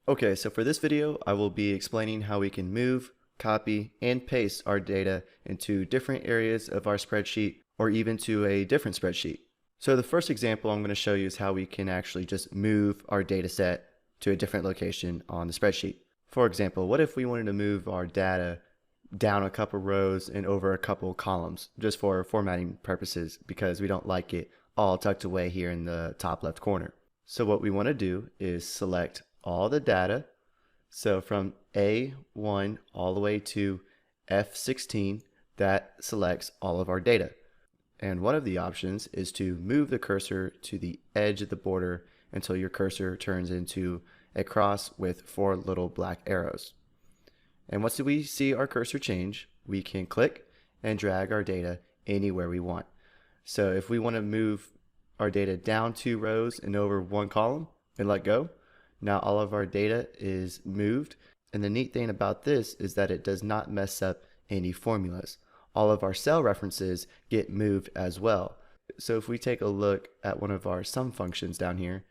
Okay, so for this video, I will be explaining how we can move, copy, and paste our data into different areas of our spreadsheet or even to a different spreadsheet. So the first example I'm going to show you is how we can actually just move our data set to a different location on the spreadsheet. For example, what if we wanted to move our data down a couple rows and over a couple columns just for formatting purposes because we don't like it all tucked away here in the top left corner. So what we want to do is select all the data. So from A1 all the way to F16, that selects all of our data. And one of the options is to move the cursor to the edge of the border until your cursor turns into a cross with 4 little black arrows. And once we see our cursor change, we can click and drag our data anywhere we want. So if we want to move our data down 2 rows and over 1 column and let go, now all of our data is moved. And the neat thing about this is that it does not mess up any formulas. All of our cell references get moved as well. So if we take a look at one of our sum functions down here,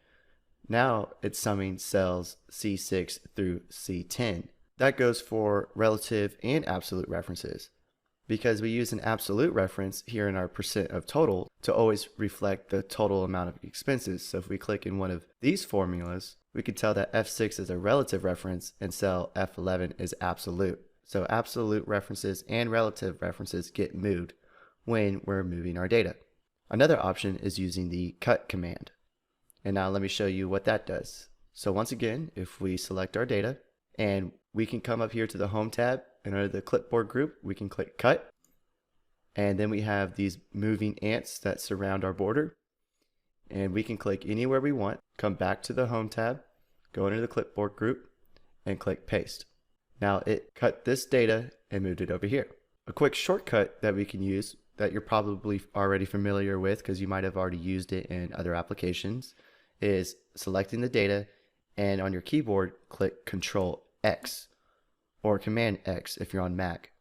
now it's summing cells C6 through C10. That goes for relative and absolute references, because we use an absolute reference here in our percent of total to always reflect the total amount of expenses. So if we click in one of these formulas, we can tell that F6 is a relative reference and cell F11 is absolute. So absolute references and relative references get moved when we're moving our data. Another option is using the cut command. And now let me show you what that does. So once again, if we select our data, and we can come up here to the Home tab, and under the clipboard group, we can click Cut. And then we have these moving ants that surround our border. And we can click anywhere we want, come back to the Home tab, go into the clipboard group, and click Paste. Now it cut this data and moved it over here. A quick shortcut that we can use that you're probably already familiar with because you might have already used it in other applications is selecting the data, and on your keyboard click Control X or Command X if you're on Mac,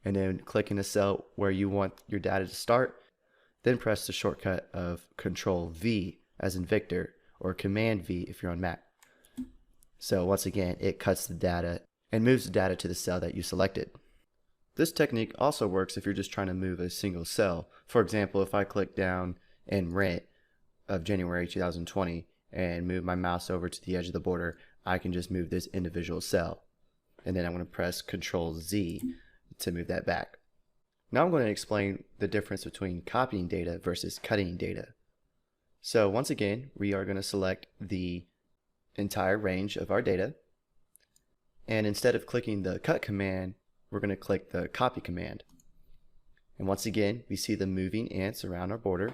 and then click in the cell where you want your data to start, then press the shortcut of Control V as in Victor or Command V if you're on Mac. So once again, it cuts the data and moves the data to the cell that you selected. This technique also works if you're just trying to move a single cell. For example, if I click down in rent of January 2020 and move my mouse over to the edge of the border, I can just move this individual cell. And then I'm going to press Control Z to move that back. Now I'm going to explain the difference between copying data versus cutting data. So once again, we are going to select the entire range of our data. And instead of clicking the cut command, we're going to click the copy command. And once again, we see the moving ants around our border.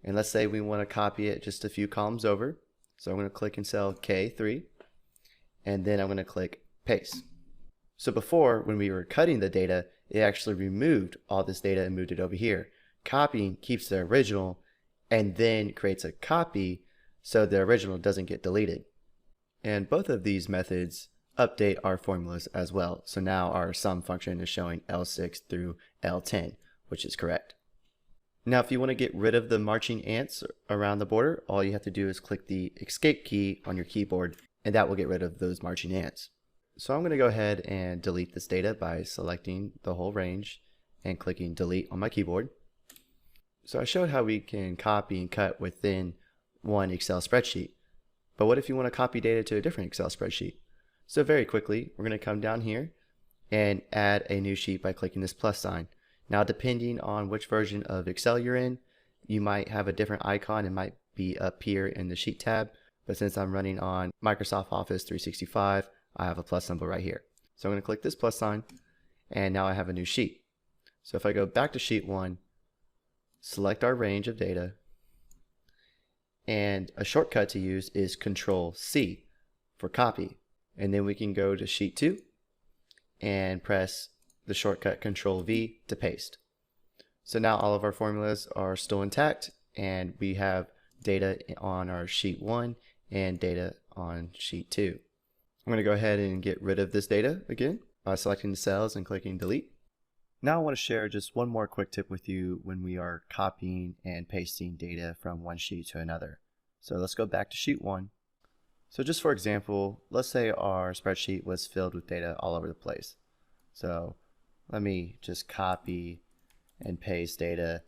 And let's say we want to copy it just a few columns over. So I'm going to click in cell K3, and then I'm going to click Paste. So before, when we were cutting the data, it actually removed all this data and moved it over here. Copying keeps the original and then creates a copy so the original doesn't get deleted. And both of these methods update our formulas as well. So now our sum function is showing L6 through L10, which is correct. Now if you want to get rid of the marching ants around the border, all you have to do is click the escape key on your keyboard, and that will get rid of those marching ants. So I'm going to go ahead and delete this data by selecting the whole range and clicking delete on my keyboard. So I showed how we can copy and cut within one Excel spreadsheet. But what if you want to copy data to a different Excel spreadsheet? So very quickly, we're going to come down here and add a new sheet by clicking this plus sign. Now depending on which version of Excel you're in, you might have a different icon. It might be up here in the Sheet tab, but since I'm running on Microsoft Office 365, I have a plus symbol right here. So I'm going to click this plus sign, and now I have a new sheet. So if I go back to Sheet 1, select our range of data, and a shortcut to use is Control C for copy. And then we can go to Sheet 2 and press the shortcut Control V to paste. So now all of our formulas are still intact, and we have data on our Sheet 1 and data on Sheet 2. I'm going to go ahead and get rid of this data again by selecting the cells and clicking delete. Now I want to share just one more quick tip with you when we are copying and pasting data from one sheet to another. So let's go back to Sheet 1. So just for example, let's say our spreadsheet was filled with data all over the place. So let me just copy and paste data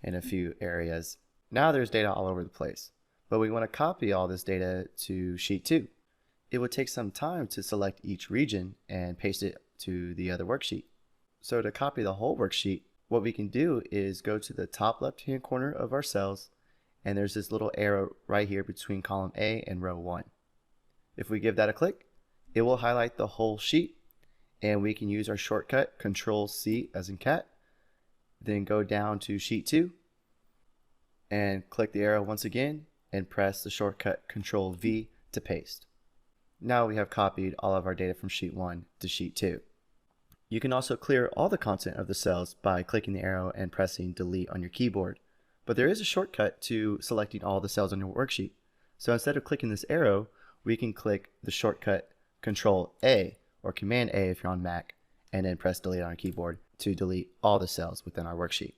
in a few areas. Now there's data all over the place, but we want to copy all this data to sheet 2. It would take some time to select each region and paste it to the other worksheet. So to copy the whole worksheet, what we can do is go to the top left-hand corner of our cells, and there's this little arrow right here between column A and row 1. If we give that a click, it will highlight the whole sheet, and we can use our shortcut Control-C as in cat, then go down to sheet 2 and click the arrow once again and press the shortcut Control-V to paste. Now we have copied all of our data from sheet 1 to sheet 2. You can also clear all the content of the cells by clicking the arrow and pressing delete on your keyboard, but there is a shortcut to selecting all the cells on your worksheet. So instead of clicking this arrow, we can click the shortcut Control-A or Command-A if you're on Mac, and then press delete on our keyboard to delete all the cells within our worksheet.